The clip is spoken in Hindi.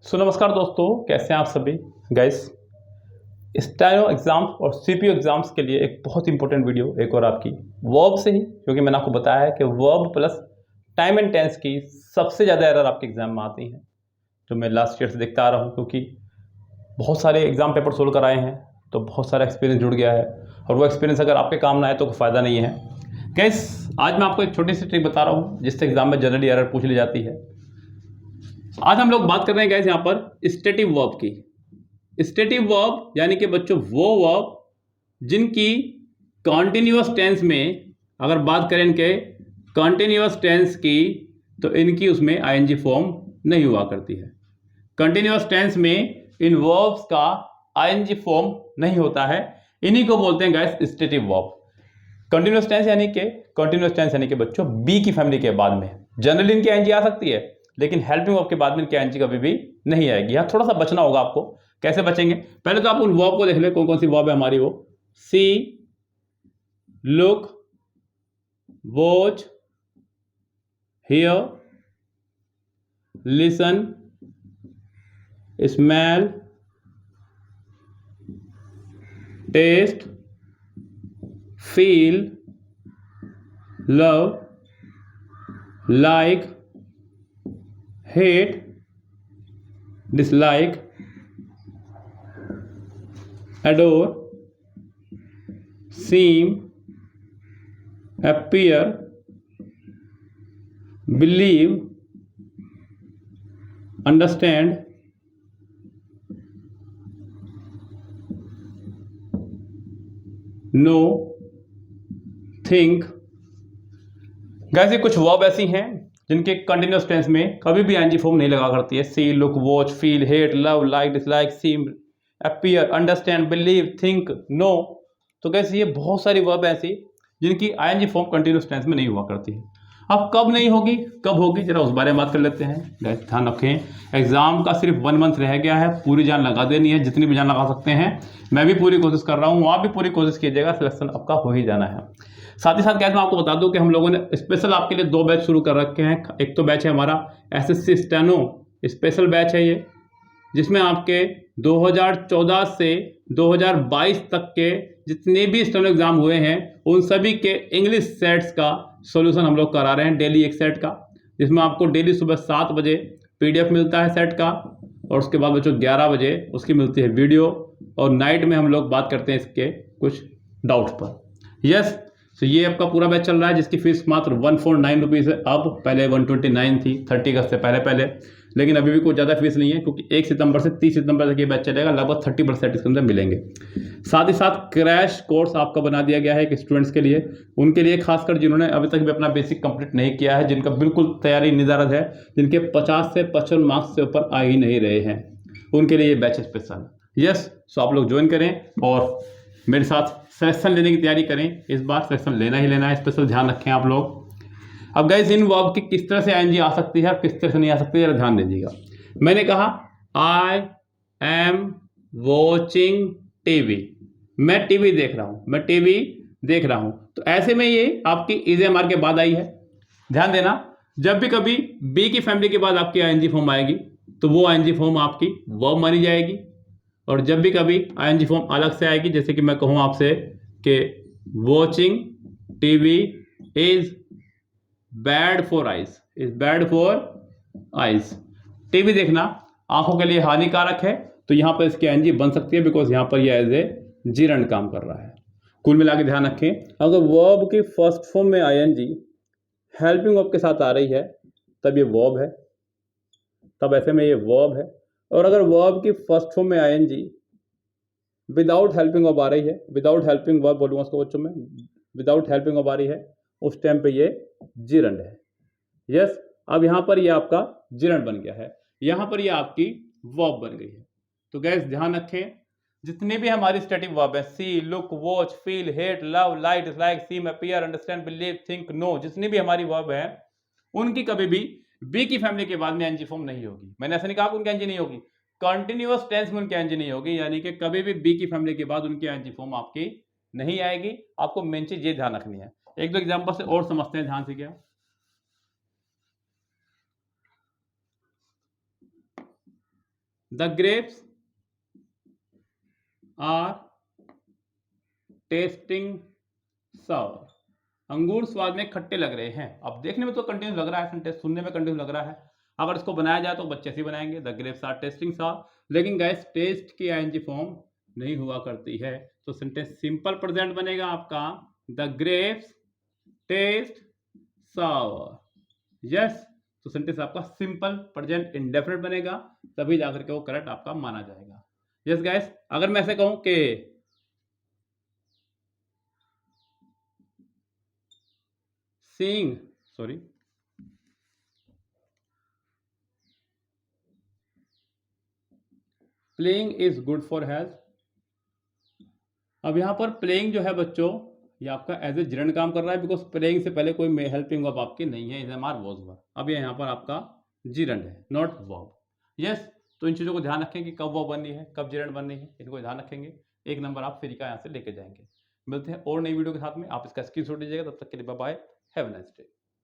नमस्कार दोस्तों, कैसे हैं आप सभी गाइस। स्टेनो एग्ज़ाम्स और सीपीयू एग्ज़ाम्स के लिए एक बहुत इंपॉर्टेंट वीडियो एक और आपकी वर्ब से ही, क्योंकि मैंने आपको बताया है कि verb plus time and tense की सबसे ज़्यादा एरर आपके एग्ज़ाम में आती हैं, जो मैं लास्ट ईयर से देखता आ रहा हूँ। क्योंकि बहुत सारे एग्ज़ाम पेपर सोल्व कराए हैं तो बहुत सारा एक्सपीरियंस जुड़ गया है, और वो एक्सपीरियंस अगर आपके काम ना आए तो कोई फ़ायदा नहीं है। गाइस, आज मैं आपको एक छोटी सी ट्रिक बता रहा हूँ जिससे एग्ज़ाम में जनरली एरर पूछ ली जाती है। आज हम लोग बात कर रहे हैं गाइस यहाँ पर स्टेटिव वर्ब की। स्टेटिव वर्ब यानी कि बच्चों वो वर्ब जिनकी कॉन्टिन्यूअस टेंस में, अगर बात करें इनके कॉन्टिन्यूअस टेंस की, तो इनकी उसमें आईएनजी फॉर्म नहीं हुआ करती है। कंटिन्यूअस टेंस में इन वर्ब्स का आईएनजी फॉर्म नहीं होता है, इन्हीं को बोलते हैं guys stative verb. Continuous tense यानी कि बच्चों बी की फैमिली के बाद में जनरली इनकी आईएनजी आ सकती है, लेकिन हेल्पिंग वर्ब के बाद में इनकी आईएनजी कभी भी नहीं आएगी। यहाँ थोड़ा सा बचना होगा आपको। कैसे बचेंगे? पहले तो आप उन वर्ब को देख ले, कौन कौन सी वर्ब है हमारी। वो see, look, watch, hear, listen, smell, taste, feel, love, like, hate, dislike, adore, seem, appear, believe, understand, know, think। Guys, ये कुछ वर्ब ऐसी हैं जिनके कंटिन्यूअस टेंस में कभी भी आईएनजी फॉर्म नहीं लगा करती है। See, look, watch, feel, hate, love, like, dislike, seem, appear, understand, believe, think, know. तो गाइस, ये बहुत सारी वर्ब ऐसी जिनकी आईएनजी फॉर्म कंटिन्यूअस टेंस में नहीं हुआ करती है। अब कब नहीं होगी, कब होगी, जरा उस बारे में बात कर लेते हैं। गाइस ध्यान रखें, एग्जाम का सिर्फ 1 मंथ रह गया है, पूरी जान लगा देनी है, जितनी भी जान लगा सकते हैं। मैं भी पूरी कोशिश कर रहा हूँ, आप भी पूरी कोशिश कीजिएगा, सिलेक्शन आपका हो ही जाना है। साथ ही साथ मैं आपको बता दूं कि हम लोगों ने स्पेशल आपके लिए 2 बैच शुरू कर रखे हैं। एक तो बैच है हमारा एसएससी स्टेनो स्पेशल बैच है ये, जिसमें आपके 2014 से 2022 तक के जितने भी स्टेनो एग्जाम हुए हैं उन सभी के इंग्लिश सेट्स का सॉल्यूशन हम लोग करा रहे हैं, डेली एक सेट का, जिसमें आपको डेली सुबह 7 बजे पीडीएफ मिलता है सेट का, और उसके बाद बच्चों 11 बजे उसकी मिलती है वीडियो, और नाइट में हम लोग बात करते हैं इसके कुछ डाउट्स पर। यस, तो ये आपका पूरा बैच चल रहा है, जिसकी फीस मात्र 149 रुपीज़ है। अब पहले 129 थी 30 अगस्त से पहले, लेकिन अभी भी कोई ज़्यादा फीस नहीं है, क्योंकि 1 सितंबर से 30 सितंबर तक ये बैच चलेगा। लगभग 30% इसके अंदर मिलेंगे। साथ ही साथ क्रैश कोर्स आपका बना दिया गया है एक स्टूडेंट्स के लिए, उनके लिए खासकर जिन्होंने अभी तक भी अपना बेसिक कंप्लीट नहीं किया है, जिनका बिल्कुल तैयारी निदारद है, जिनके 50 से 55 मार्क्स से ऊपर आ ही नहीं रहे हैं, उनके लिए ये बैच स्पेशल। यस, सो आप लोग ज्वाइन करें और मेरे साथ सिलेक्शन लेने की तैयारी करें। इस बार सिलेक्शन लेना ही लेना है, स्पेशल ध्यान रखें आप लोग। अब गाइस, इन वर्ब की किस तरह से आईएनजी आ सकती है और किस तरह से नहीं आ सकती है, जरा ध्यान दीजिएगा। मैंने कहा आई एम वॉचिंग टीवी, मैं टीवी देख रहा हूं, तो ऐसे में ये आपकी इज़-एम-आर के बाद आई है। ध्यान देना, जब भी कभी बी की फैमिली के बाद आपकी आईएनजी फॉर्म आएगी तो वो आईएनजी फॉर्म आपकी वर्ब मानी जाएगी, और जब भी कभी आईएनजी फॉर्म अलग से आएगी, जैसे कि मैं कहूँ आपसे कि watching TV is bad for eyes, TV देखना आंखों के लिए हानिकारक है, तो यहाँ पर इसकी आईएनजी बन सकती है, बिकॉज यहाँ पर यह एज ए जिरंड काम कर रहा है। कुल मिला के ध्यान रखें, अगर वर्ब की फर्स्ट फॉर्म में आईएनजी हेल्पिंग वर्ब के साथ आ रही है तब ये वर्ब है, तब ऐसे में ये वर्ब है। और अगर वर्ब की फर्स्ट फॉर्म में आईएनजी विदाउट हेल्पिंग वर्ब आ रही है, विदाउट हेल्पिंग वर्ब बोलूँगा उसको बच्चों में, विदाउट हेल्पिंग वर्ब आ रही है, उस टाइम पे ये जिरंड है। यस, अब यहाँ पर ये आपका जिरंड बन गया है, यहाँ पर ये आपकी वर्ब बन गई है। तो गैस ध्यान रखें, जितनी भी हमारी स्टेटिव वर्ब है, see, look, watch, feel, hate, love, like, dislike, seem, appear, understand, believe, think, know, जितनी भी हमारी वर्ब है उनकी कभी भी बी की फैमिली के बाद में एनजी फॉर्म नहीं होगी। मैंने ऐसा नहीं कहा कि उनकी एनजी नहीं होगी, कंटिन्यूअस टेंस में उनकी एनजी नहीं होगी, यानी कि कभी भी बी की फैमिली के बाद उनकी एनजी फॉर्म आपकी नहीं आएगी। आपको मेन चीज ये ध्यान रखनी है। एक दो एग्जांपल से और समझते हैं ध्यान से। क्या द ग्रेप्स आर टेस्टिंग सावर। अंगूर स्वाद में खट्टे लग रहे हैं। अब देखने में तो कंटिन्यूस लग रहा है सेंटेंस, सुनने में कंटिन्यूस लग रहा है। अगर इसको बनाया जाए तो बच्चे से बनाएंगे, द ग्रेप्स आर टेस्टिंग सावर। लेकिन गाइस टेस्ट की आईएनजी फॉर्म नहीं हुआ करती है, तो सेंटेंस सिंपल प्रेजेंट बनेगा आपका, the grapes taste sour. Yes, तो सेंटेंस आपका सिंपल प्रेजेंट इंडेफिनिट बनेगा, तभी जाकर के वो करेक्ट आपका माना जाएगा। यस गाइस, अगर मैं ऐसे कहूं कि seeing playing is good for health. अब यहाँ पर प्लेइंग जो है बच्चों, ये आपका एज ए जिरंड काम कर रहा है, बिकॉज प्लेइंग से पहले कोई हेल्पिंग वर्ब आपकी नहीं है, एमआर वॉज वर्ब। अब ये यहाँ पर आपका जिरंड है, नॉट वर्ब। यस, तो इन चीज़ों को ध्यान रखें कि कब वर्ब बननी है, कब जिरंड बननी है, इनको ध्यान रखेंगे। एक नंबर आप फ्री का यहाँ से लेके जाएंगे। मिलते हैं और नई वीडियो के साथ में, आप इसका स्क्रीनशॉट लीजिएगा। तब तक के लिए bye bye, have a nice day.